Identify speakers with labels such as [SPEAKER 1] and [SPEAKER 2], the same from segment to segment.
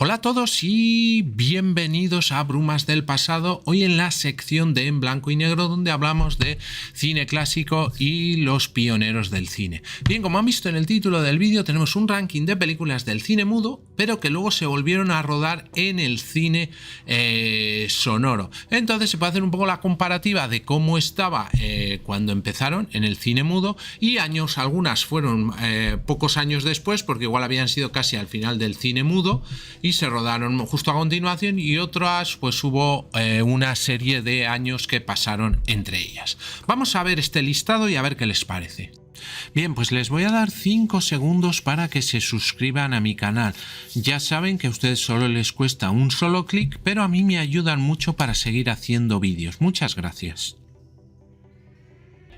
[SPEAKER 1] Hola a todos y bienvenidos a Brumas del Pasado, hoy en la sección de En Blanco y Negro, donde hablamos de cine clásico y los pioneros del cine. Bien, como han visto en el título del vídeo, tenemos un ranking de películas del cine mudo, pero que luego se volvieron a rodar en el cine sonoro. Entonces se puede hacer un poco la comparativa de cómo estaba cuando empezaron en el cine mudo y años, algunas fueron pocos años después, porque igual habían sido casi al final del cine mudo y se rodaron justo a continuación, y otras pues hubo una serie de años que pasaron entre ellas. Vamos a ver este listado y a ver qué les parece. Bien, pues les voy a dar 5 segundos para que se suscriban a mi canal. Ya saben que a ustedes solo les cuesta un solo clic, pero a mí me ayudan mucho para seguir haciendo vídeos. Muchas gracias.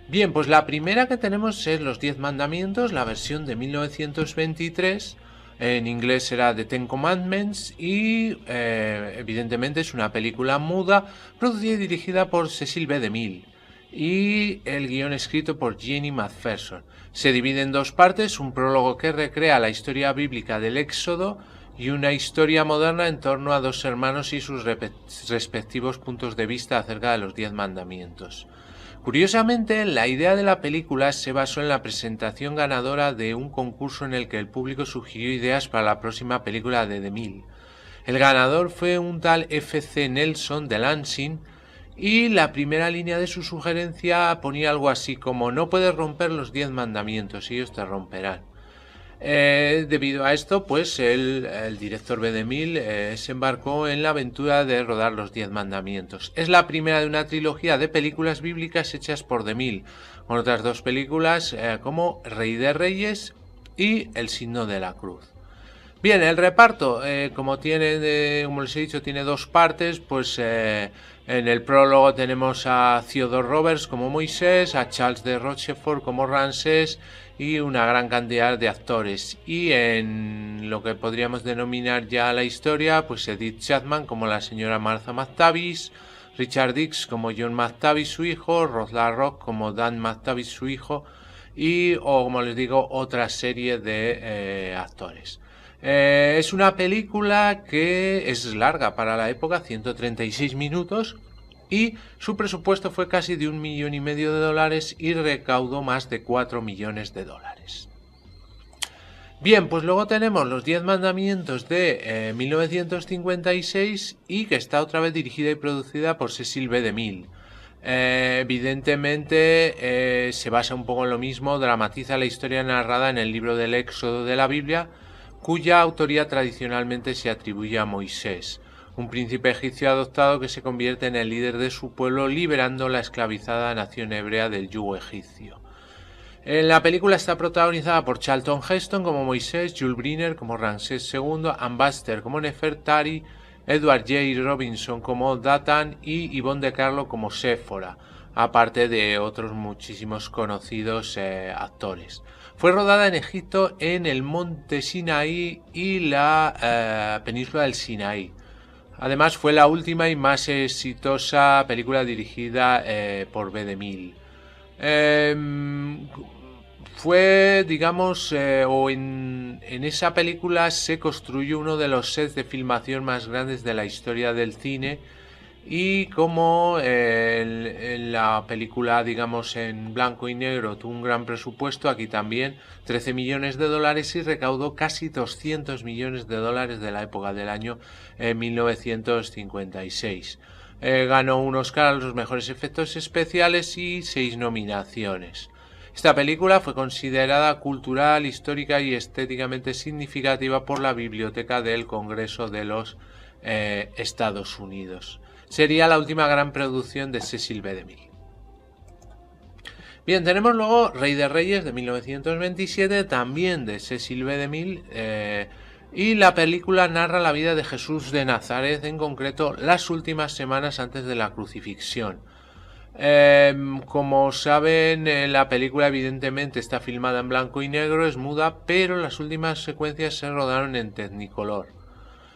[SPEAKER 1] Bien, pues la primera que tenemos es Los 10 Mandamientos, la versión de 1923. En inglés era The Ten Commandments y evidentemente es una película muda producida y dirigida por Cecil B. DeMille y el guión escrito por Jenny McPherson. Se divide en dos partes, un prólogo que recrea la historia bíblica del Éxodo y una historia moderna en torno a dos hermanos y sus respectivos puntos de vista acerca de los 10 mandamientos. Curiosamente, la idea de la película se basó en la presentación ganadora de un concurso en el que el público sugirió ideas para la próxima película de DeMille. El ganador fue un tal F.C. Nelson de Lansing, y la primera línea de su sugerencia ponía algo así como: no puedes romper los 10 mandamientos, ellos te romperán. Debido a esto, pues el director B. DeMille se embarcó en la aventura de rodar los 10 mandamientos. Es la primera de una trilogía de películas bíblicas hechas por DeMille, con otras dos películas como Rey de Reyes y El signo de la cruz. Bien, el reparto, como les he dicho, tiene dos partes. Pues en el prólogo tenemos a Theodore Roberts como Moisés, a Charles de Rochefort como Ramsés y una gran cantidad de actores. Y en lo que podríamos denominar ya la historia, pues Edith Chapman como la señora Martha McTavish, Richard Dix como John McTavish su hijo, Ross LaRocque como Dan McTavish su hijo y, como les digo, otra serie de actores. Es una película que es larga para la época, 136 minutos, y su presupuesto fue casi de $1,5 millones y recaudó más de $4 millones. Bien, pues luego tenemos Los 10 Mandamientos de 1956 y que está otra vez dirigida y producida por Cecil B. DeMille. Evidentemente se basa un poco en lo mismo, dramatiza la historia narrada en el libro del Éxodo de la Biblia, cuya autoría tradicionalmente se atribuye a Moisés, un príncipe egipcio adoptado que se convierte en el líder de su pueblo, liberando la esclavizada nación hebrea del yugo egipcio. La película está protagonizada por Charlton Heston como Moisés, Jules Briner como Ramsés II, Ann Baxter como Nefertari, Edward J. Robinson como Dathan y Yvonne de Carlo como Séfora, aparte de otros muchísimos conocidos actores. Fue rodada en Egipto, en el monte Sinaí y la península del Sinaí. Además fue la última y más exitosa película dirigida por B. DeMille. Fue, digamos, en esa película se construyó uno de los sets de filmación más grandes de la historia del cine. Y como en la película, digamos, en blanco y negro tuvo un gran presupuesto, aquí también $13 millones y recaudó casi $200 millones de la época del año 1956. Ganó un Oscar a los mejores efectos especiales y 6 nominaciones. Esta película fue considerada cultural, histórica y estéticamente significativa por la Biblioteca del Congreso de los Estados Unidos. Sería la última gran producción de Cecil B. DeMille. Bien, tenemos luego Rey de Reyes de 1927, también de Cecil B. DeMille, y la película narra la vida de Jesús de Nazaret, en concreto las últimas semanas antes de la crucifixión. Como saben, la película evidentemente está filmada en blanco y negro, es muda, pero las últimas secuencias se rodaron en Technicolor.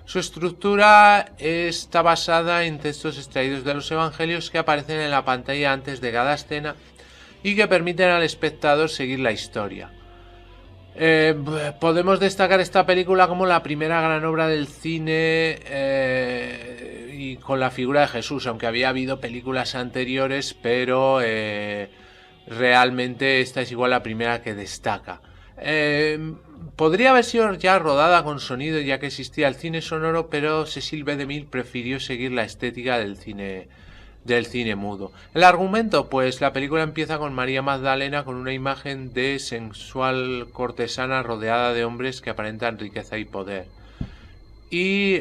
[SPEAKER 1] Su estructura está basada en textos extraídos de los evangelios que aparecen en la pantalla antes de cada escena y que permiten al espectador seguir la historia. Podemos destacar esta película como la primera gran obra del cine y con la figura de Jesús, aunque había habido películas anteriores, pero realmente esta es igual la primera que destaca. Podría haber sido ya rodada con sonido ya que existía el cine sonoro, pero Cecil B. DeMille prefirió seguir la estética del cine mudo. El argumento, pues la película empieza con María Magdalena con una imagen de sensual cortesana rodeada de hombres que aparentan riqueza y poder. Y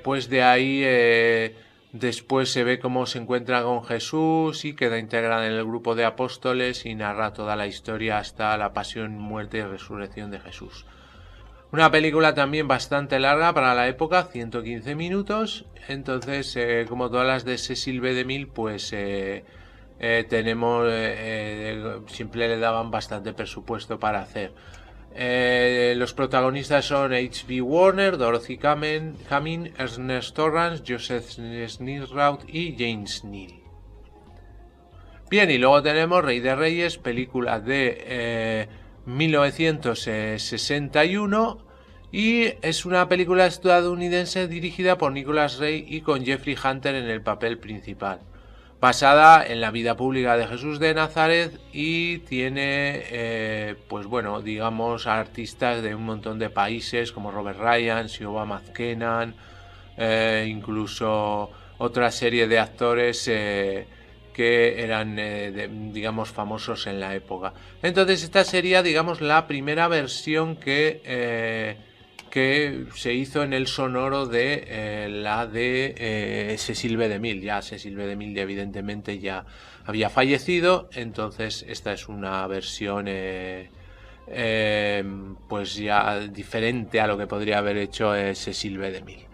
[SPEAKER 1] pues de ahí después se ve cómo se encuentra con Jesús y queda integrada en el grupo de apóstoles y narra toda la historia hasta la pasión, muerte y resurrección de Jesús. Una película también bastante larga para la época, 115 minutos. Entonces, como todas las de Cecil B. DeMille, pues tenemos siempre le daban bastante presupuesto para hacer. Los protagonistas son H.B. Warner, Dorothy Cumming, Ernest Torrance, Joseph Sniraud y James Neal. Bien, y luego tenemos Rey de Reyes, película de 1961, y es una película estadounidense dirigida por Nicholas Ray y con Jeffrey Hunter en el papel principal, basada en la vida pública de Jesús de Nazaret, y tiene pues bueno, digamos, artistas de un montón de países como Robert Ryan, Siobhan McKenna, incluso otra serie de actores que eran digamos famosos en la época. Entonces esta sería, digamos, la primera versión que se hizo en el sonoro de la de Cecil B. DeMille. Ya Cecil B. DeMille evidentemente ya había fallecido, entonces esta es una versión pues ya diferente a lo que podría haber hecho Cecil B. DeMille.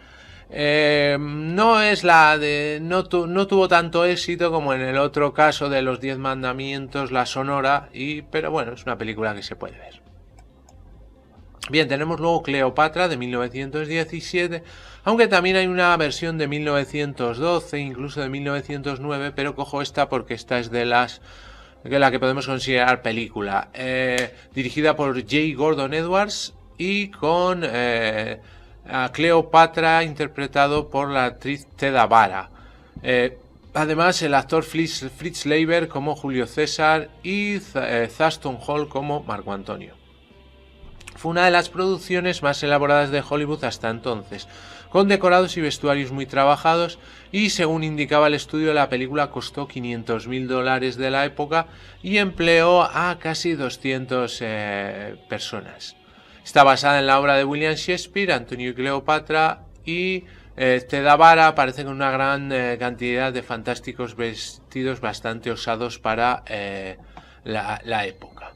[SPEAKER 1] No es la de no tuvo tanto éxito como en el otro caso de los 10 mandamientos, la sonora, pero bueno, es una película que se puede ver. Bien, tenemos luego Cleopatra de 1917, aunque también hay una versión de 1912, incluso de 1909, pero cojo esta porque esta es de la que podemos considerar película, dirigida por J. Gordon Edwards y con a Cleopatra interpretado por la actriz Theda Bara. Además el actor Fritz Leiber como Julio César y Thurston Hall como Marco Antonio. Fue una de las producciones más elaboradas de Hollywood hasta entonces, con decorados y vestuarios muy trabajados, y según indicaba el estudio, la película costó $500.000 de la época y empleó a casi 200 personas. Está basada en la obra de William Shakespeare, Antonio y Cleopatra, y Theda Bara aparece con una gran cantidad de fantásticos vestidos bastante osados para la época.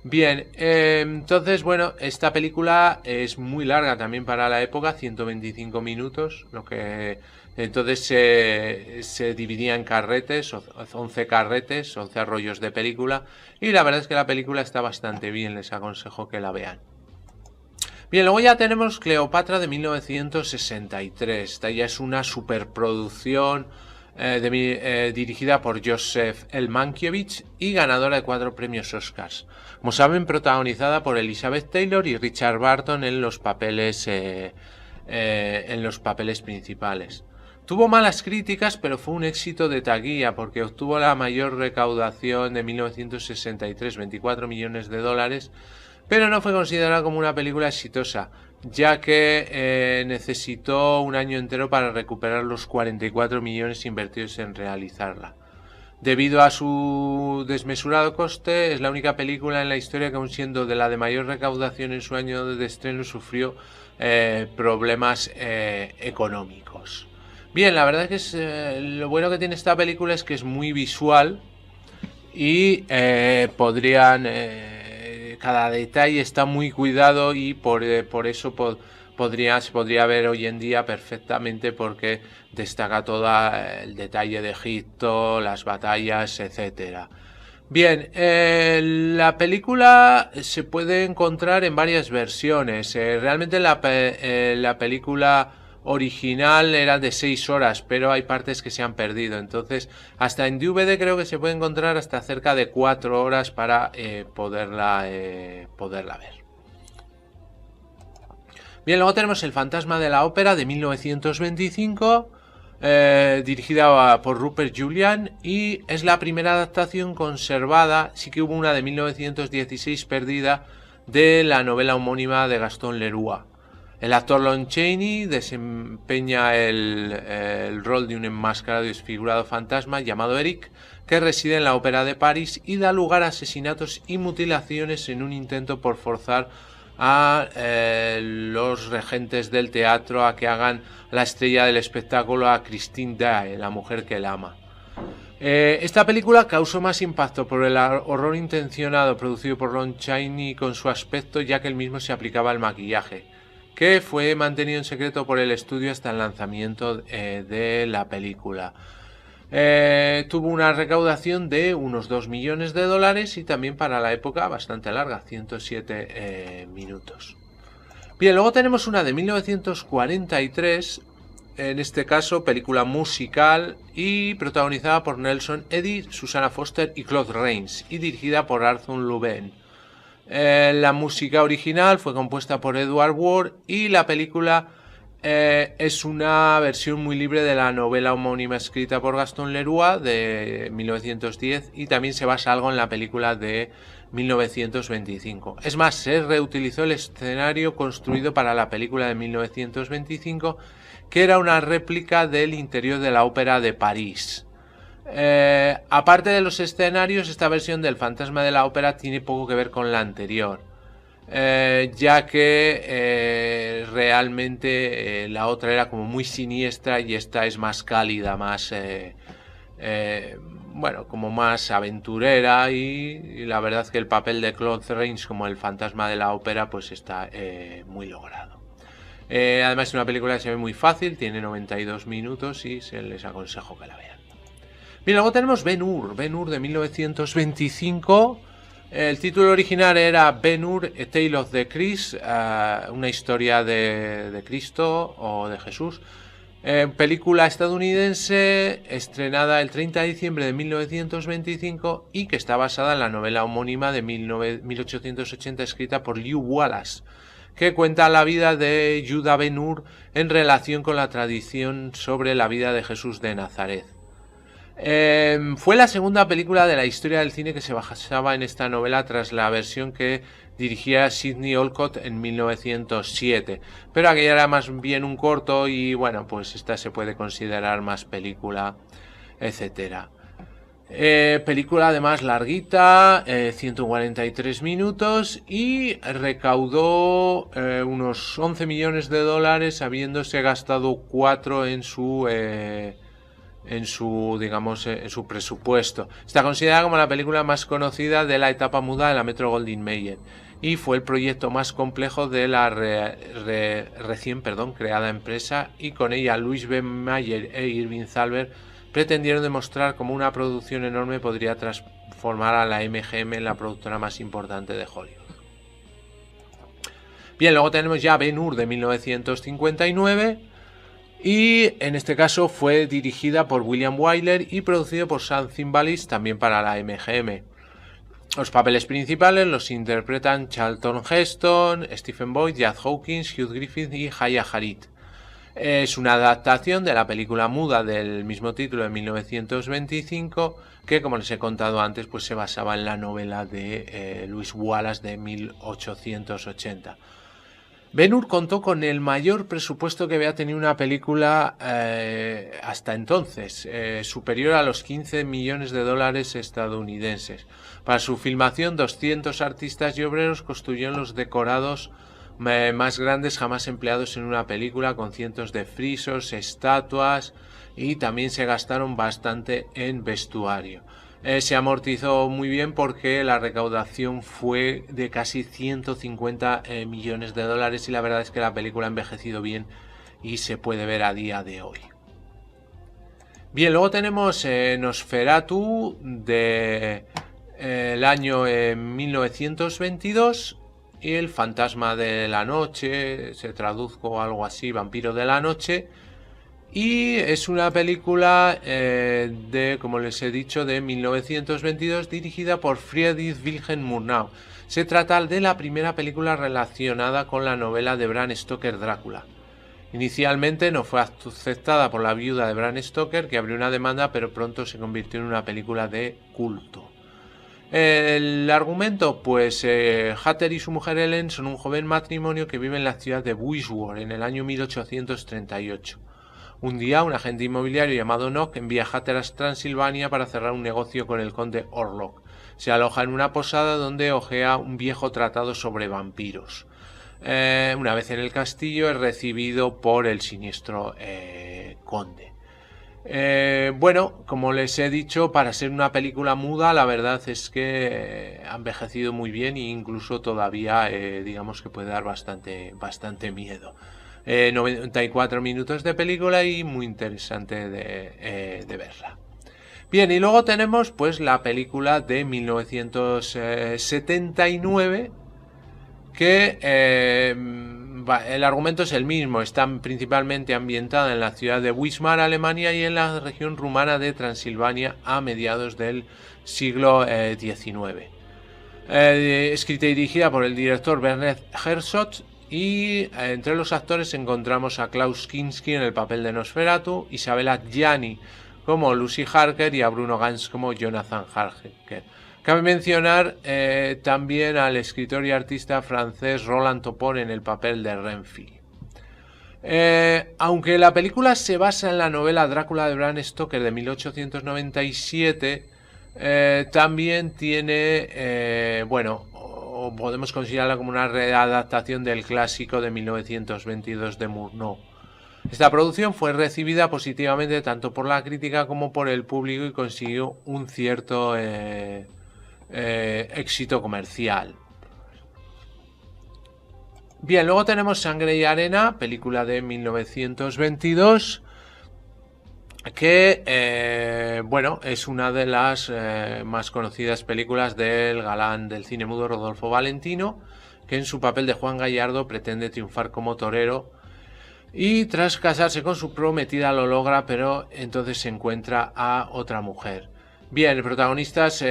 [SPEAKER 1] Bien, entonces bueno, esta película es muy larga también para la época, 125 minutos, lo que entonces se dividía en carretes, 11 carretes, 11 rollos de película, y la verdad es que la película está bastante bien, les aconsejo que la vean. Bien, luego ya tenemos Cleopatra de 1963. Esta ya es una superproducción dirigida por Joseph L. Mankiewicz y ganadora de 4 premios Oscars. Como saben, protagonizada por Elizabeth Taylor y Richard Burton en los papeles principales. Tuvo malas críticas, pero fue un éxito de taquilla porque obtuvo la mayor recaudación de 1963, $24 millones, pero no fue considerada como una película exitosa, ya que necesitó un año entero para recuperar los 44 millones invertidos en realizarla. Debido a su desmesurado coste, es la única película en la historia que, aun siendo de la de mayor recaudación en su año de estreno, sufrió problemas económicos. Bien, la verdad es que lo bueno que tiene esta película es que es muy visual y cada detalle está muy cuidado, y por eso se podría ver hoy en día perfectamente, porque destaca todo el detalle de Egipto, las batallas, etcétera. Bien, la película se puede encontrar en varias versiones. Realmente la película original era de 6 horas, pero hay partes que se han perdido, entonces hasta en DVD creo que se puede encontrar hasta cerca de 4 horas para poderla ver. Bien, luego tenemos El fantasma de la ópera de 1925, dirigida por Rupert Julian, y es la primera adaptación conservada. Sí que hubo una de 1916 perdida de la novela homónima de Gaston Leroux. El actor Lon Chaney desempeña el rol de un enmascarado y desfigurado fantasma llamado Eric, que reside en la Ópera de París y da lugar a asesinatos y mutilaciones en un intento por forzar a los regentes del teatro a que hagan la estrella del espectáculo a Christine Daae, la mujer que él ama. Esta película causó más impacto por el horror intencionado producido por Lon Chaney con su aspecto, ya que él mismo se aplicaba el maquillaje, que fue mantenido en secreto por el estudio hasta el lanzamiento de la película. Tuvo una recaudación de unos 2 millones de dólares y también para la época bastante larga, 107 minutos. Bien, luego tenemos una de 1943, en este caso película musical y protagonizada por Nelson Eddy, Susannah Foster y Claude Rains, y dirigida por Arthur Lubin. La música original fue compuesta por Edward Ward y la película es una versión muy libre de la novela homónima escrita por Gaston Leroux de 1910, y también se basa algo en la película de 1925. Es más, se reutilizó el escenario construido para la película de 1925, que era una réplica del interior de la Ópera de París. Aparte de los escenarios, esta versión del Fantasma de la Ópera tiene poco que ver con la anterior, ya que realmente la otra era como muy siniestra y esta es más cálida, más bueno, como más aventurera, y la verdad que el papel de Claude Rains como el Fantasma de la Ópera pues está muy logrado. Además es una película que se ve muy fácil, tiene 92 minutos y se les aconsejo que la vean. Bien, luego tenemos Ben-Hur de 1925. El título original era Ben-Hur, A Tale of the Christ, una historia de Cristo o de Jesús. Película estadounidense estrenada el 30 de diciembre de 1925 y que está basada en la novela homónima de 1880 escrita por Lew Wallace, que cuenta la vida de Judah Ben-Hur en relación con la tradición sobre la vida de Jesús de Nazaret. Fue la segunda película de la historia del cine que se basaba en esta novela tras la versión que dirigía Sidney Olcott en 1907, pero aquella era más bien un corto y bueno, pues esta se puede considerar más película, etcétera. Película además larguita, 143 minutos, y recaudó unos 11 millones de dólares, habiéndose gastado 4 en su digamos, en su presupuesto. Está considerada como la película más conocida de la etapa muda de la Metro-Goldwyn-Mayer y fue el proyecto más complejo de la recién creada empresa, y con ella Louis B. Mayer e Irving Thalberg pretendieron demostrar cómo una producción enorme podría transformar a la MGM en la productora más importante de Hollywood. Bien, luego tenemos ya Ben-Hur de 1959, y en este caso fue dirigida por William Wyler y producido por Sam Zimbalist, también para la MGM. Los papeles principales los interpretan Charlton Heston, Stephen Boyd, Judd Hawkins, Hugh Griffith y Haya Harit. Es una adaptación de la película muda del mismo título de 1925, que, como les he contado antes, pues se basaba en la novela de Lewis Wallace de 1880. Ben-Hur contó con el mayor presupuesto que había tenido una película hasta entonces, superior a los 15 millones de dólares estadounidenses. Para su filmación, 200 artistas y obreros construyeron los decorados más grandes jamás empleados en una película, con cientos de frisos, estatuas, y también se gastaron bastante en vestuario. Se amortizó muy bien porque la recaudación fue de casi 150 millones de dólares, y la verdad es que la película ha envejecido bien y se puede ver a día de hoy. Bien, luego tenemos Nosferatu de el año 1922 y El fantasma de la noche, se tradujo algo así, Vampiro de la noche, Y es una película como les he dicho, de 1922, dirigida por Friedrich Wilhelm Murnau. Se trata de la primera película relacionada con la novela de Bram Stoker, Drácula. Inicialmente no fue aceptada por la viuda de Bram Stoker, que abrió una demanda, pero pronto se convirtió en una película de culto. El argumento, pues Hatter y su mujer Ellen son un joven matrimonio que vive en la ciudad de Wisworth en el año 1838. Un día, un agente inmobiliario llamado Nock envía a Hatter a Transilvania para cerrar un negocio con el conde Orlok. Se aloja en una posada donde hojea un viejo tratado sobre vampiros. Una vez en el castillo es recibido por el siniestro conde. Bueno, como les he dicho, para ser una película muda, la verdad es que ha envejecido muy bien e incluso todavía digamos que puede dar bastante miedo. 94 minutos de película y muy interesante de verla. Bien, y luego tenemos pues la película de 1979 que el argumento es el mismo, está principalmente ambientada en la ciudad de Wismar, Alemania, y en la región rumana de Transilvania a mediados del siglo XIX. Escrita y dirigida por el director Werner Herzog, y entre los actores encontramos a Klaus Kinski en el papel de Nosferatu, Isabella Gianni como Lucy Harker y a Bruno Ganz como Jonathan Harker. Cabe mencionar también al escritor y artista francés Roland Topor en el papel de Renfield. Aunque la película se basa en la novela Drácula de Bram Stoker de 1897, también tiene, o podemos considerarla como una readaptación del clásico de 1922 de Murnau. Esta producción fue recibida positivamente tanto por la crítica como por el público y consiguió un cierto éxito comercial. Bien, luego tenemos Sangre y Arena, película de 1922, que es una de las más conocidas películas del galán del cine mudo Rodolfo Valentino, que en su papel de Juan Gallardo pretende triunfar como torero y tras casarse con su prometida lo logra, pero entonces se encuentra a otra mujer. Bien, los protagonistas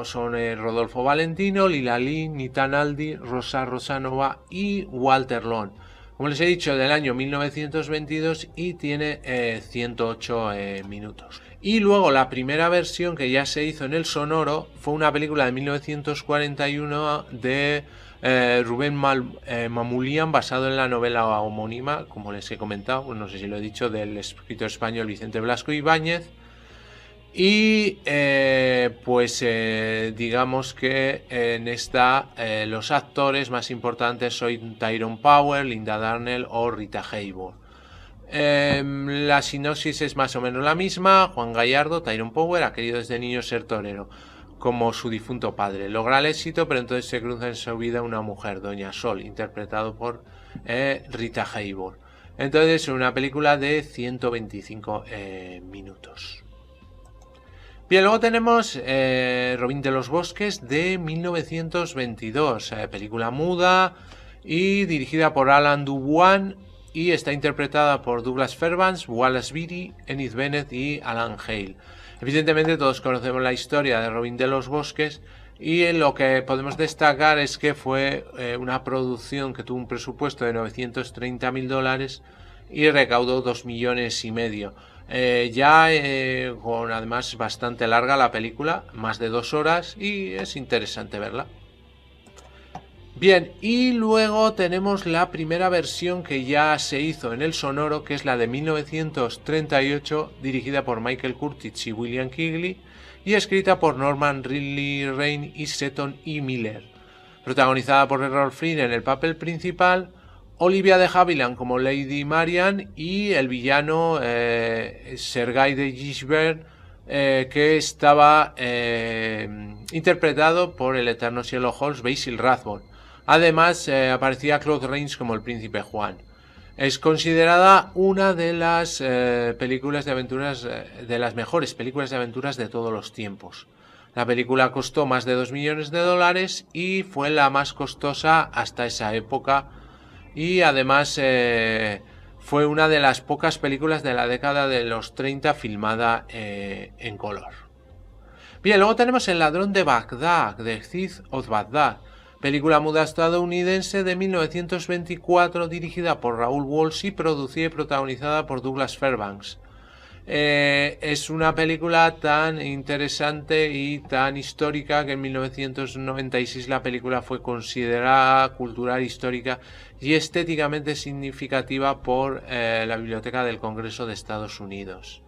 [SPEAKER 1] son Rodolfo Valentino, Lila Lee, Nitan Aldi, Rosa Rosanova y Walter Lone. Como les he dicho, del año 1922 y tiene 108 minutos. Y luego la primera versión que ya se hizo en el sonoro fue una película de 1941 de Rubén Mamoulian, basado en la novela homónima, como les he comentado, no sé si lo he dicho, del escritor español Vicente Blasco Ibáñez. Y digamos que en esta los actores más importantes son Tyrone Power, Linda Darnell o Rita Hayworth. La sinopsis es más o menos la misma. Juan Gallardo, Tyrone Power, ha querido desde niño ser torero, como su difunto padre. Logra el éxito, pero entonces se cruza en su vida una mujer, Doña Sol, interpretado por Rita Hayworth. Entonces es una película de 125 minutos. Bien, luego tenemos Robin de los Bosques de 1922, película muda y dirigida por Alan Dubois y está interpretada por Douglas Fairbanks, Wallace Beery, Enid Bennett y Alan Hale. Evidentemente todos conocemos la historia de Robin de los Bosques y lo que podemos destacar es que fue una producción que tuvo un presupuesto de $930.000 y recaudó 2,5 millones. Con además bastante larga la película, más de 2 horas, y es interesante verla. Bien, y luego tenemos la primera versión que ya se hizo en el sonoro, que es la de 1938, dirigida por Michael Curtiz y William Kigley, y escrita por Norman Ridley Rain y Seton E. Miller. Protagonizada por Errol Flynn en el papel principal, Olivia de Havilland como Lady Marian y el villano Sergei de Gisbert, que estaba interpretado por el eterno Sherlock Holmes Basil Rathbone. Además aparecía Claude Rains como el príncipe Juan. Es considerada una de las películas de aventuras, de las mejores películas de aventuras de todos los tiempos. La película costó más de 2 millones de dólares y fue la más costosa hasta esa época. Y además fue una de las pocas películas de la década de los 30 filmada en color. Bien, luego tenemos El ladrón de Bagdad, de Thief of Baghdad, película muda estadounidense de 1924 dirigida por Raúl Walsh y producida y protagonizada por Douglas Fairbanks. Es una película tan interesante y tan histórica que en 1996 la película fue considerada cultural, histórica y estéticamente significativa por la Biblioteca del Congreso de Estados Unidos.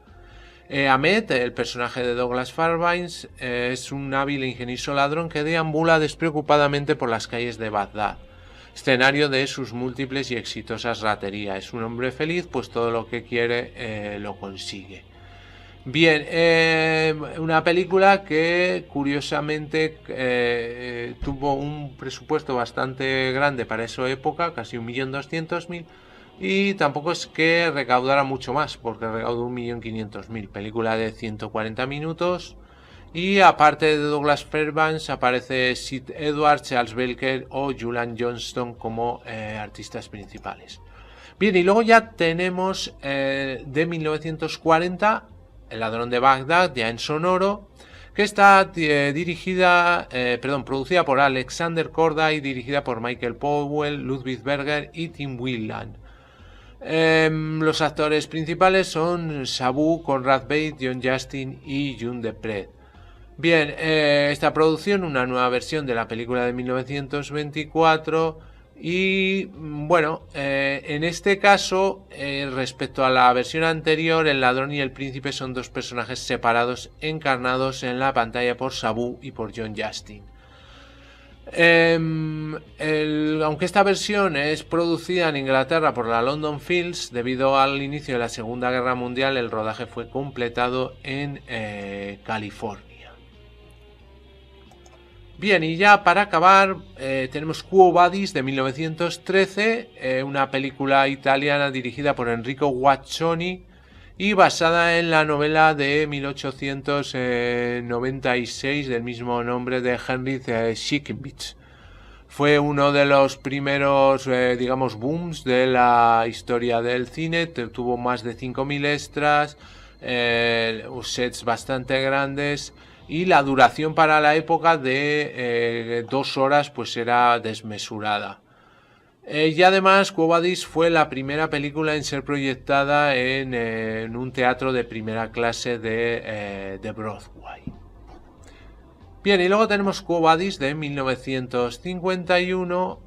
[SPEAKER 1] Ahmed, el personaje de Douglas Fairbanks, es un hábil e ingenioso ladrón que deambula despreocupadamente por las calles de Bagdad, escenario de sus múltiples y exitosas raterías. Es un hombre feliz, pues todo lo que quiere lo consigue. Bien, una película que curiosamente tuvo un presupuesto bastante grande para esa época, casi 1.200.000, y tampoco es que recaudara mucho más, porque recaudó 1.500.000. Película de 140 minutos. Y aparte de Douglas Fairbanks aparece Sid Edwards, Charles Belker o Julian Johnston como artistas principales. Bien, y luego ya tenemos de 1940 El ladrón de Bagdad, ya en sonoro, que está producida por Alexander Korda y dirigida por Michael Powell, Ludwig Berger y Tim Whelan. Los actores principales son Sabu, Conrad Bates, John Justin y June Depret. Bien, esta producción, una nueva versión de la película de 1924 y bueno, en este caso, respecto a la versión anterior, el ladrón y el príncipe son dos personajes separados encarnados en la pantalla por Sabu y por John Justin. Aunque esta versión es producida en Inglaterra por la London Films, debido al inicio de la Segunda Guerra Mundial, el rodaje fue completado en California. Bien, y ya para acabar tenemos Quo Vadis de 1913, una película italiana dirigida por Enrico Guaccioni y basada en la novela de 1896 del mismo nombre de Heinrich Sienkiewicz. Fue uno de los primeros, booms de la historia del cine. Tuvo más de 5.000 extras, sets bastante grandes y la duración para la época de 2 horas pues era desmesurada. Y además Quo Vadis fue la primera película en ser proyectada en un teatro de primera clase de Broadway. Bien, y luego tenemos Quo Vadis de 1951,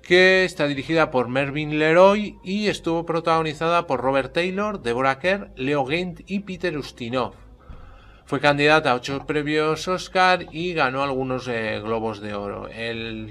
[SPEAKER 1] que está dirigida por Mervyn Leroy y estuvo protagonizada por Robert Taylor, Deborah Kerr, Leo Gant y Peter Ustinov. Fue candidata a 8 premios Oscar y ganó algunos Globos de Oro. El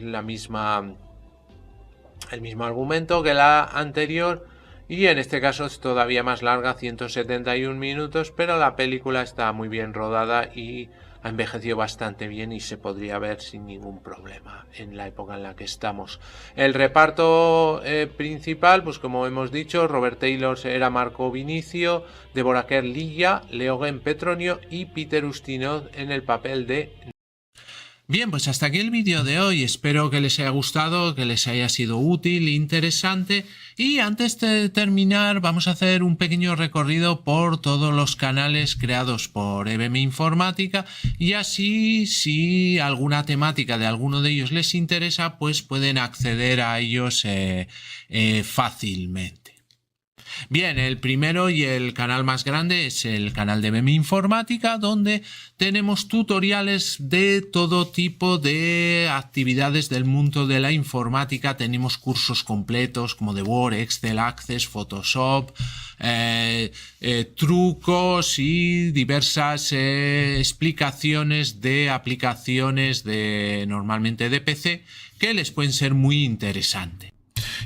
[SPEAKER 1] mismo argumento que la anterior y en este caso es todavía más larga, 171 minutos, pero la película está muy bien rodada y ha envejecido bastante bien y se podría ver sin ningún problema en la época en la que estamos. El reparto principal, pues como hemos dicho, Robert Taylor era Marco Vinicio, Deborah Kerr Lilla, Leo Gant Petronio y Peter Ustinov en el papel de... Bien, pues hasta aquí el vídeo de hoy. Espero que les haya gustado, que les haya sido útil, interesante. Y antes de terminar, vamos a hacer un pequeño recorrido por todos los canales creados por EBM Informática. Y así, si alguna temática de alguno de ellos les interesa, pues pueden acceder a ellos fácilmente. Bien, el primero y el canal más grande es el canal de EBM Informática, donde tenemos tutoriales de todo tipo de actividades del mundo de la informática. Tenemos cursos completos como de Word, Excel, Access, Photoshop, trucos y diversas explicaciones de aplicaciones normalmente de PC que les pueden ser muy interesantes.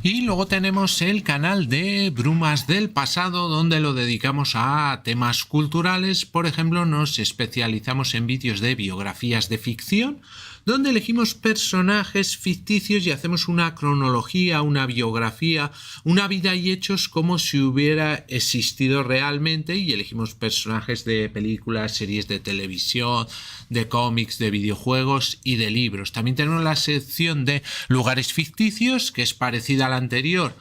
[SPEAKER 1] Y luego tenemos el canal de Brumas del Pasado, donde lo dedicamos a temas culturales. Por ejemplo, nos especializamos en vídeos de biografías de ficción, donde elegimos personajes ficticios y hacemos una cronología, una biografía, una vida y hechos como si hubiera existido realmente, y elegimos personajes de películas, series de televisión, de cómics, de videojuegos y de libros. También tenemos la sección de lugares ficticios, que es parecida a la anterior,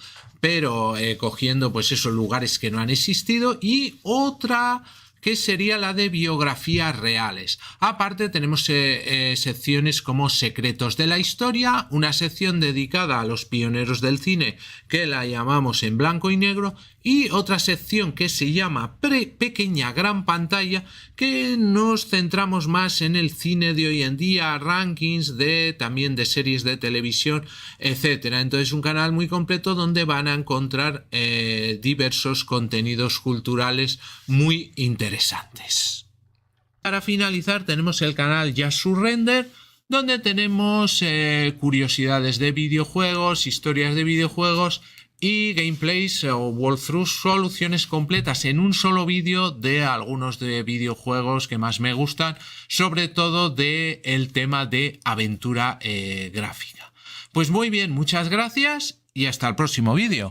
[SPEAKER 1] pero cogiendo pues esos lugares que no han existido, y otra que sería la de biografías reales. Aparte tenemos secciones como Secretos de la Historia, una sección dedicada a los pioneros del cine que la llamamos En blanco y negro, y otra sección que se llama Pequeña Gran Pantalla, que nos centramos más en el cine de hoy en día, rankings también de series de televisión, etcétera. Entonces un canal muy completo donde van a encontrar diversos contenidos culturales muy interesantes. Para finalizar tenemos el canal Just Surrender, donde tenemos curiosidades de videojuegos, historias de videojuegos y gameplays o walkthroughs, soluciones completas en un solo vídeo de algunos de videojuegos que más me gustan, sobre todo del tema de aventura gráfica. Pues muy bien, muchas gracias y hasta el próximo vídeo.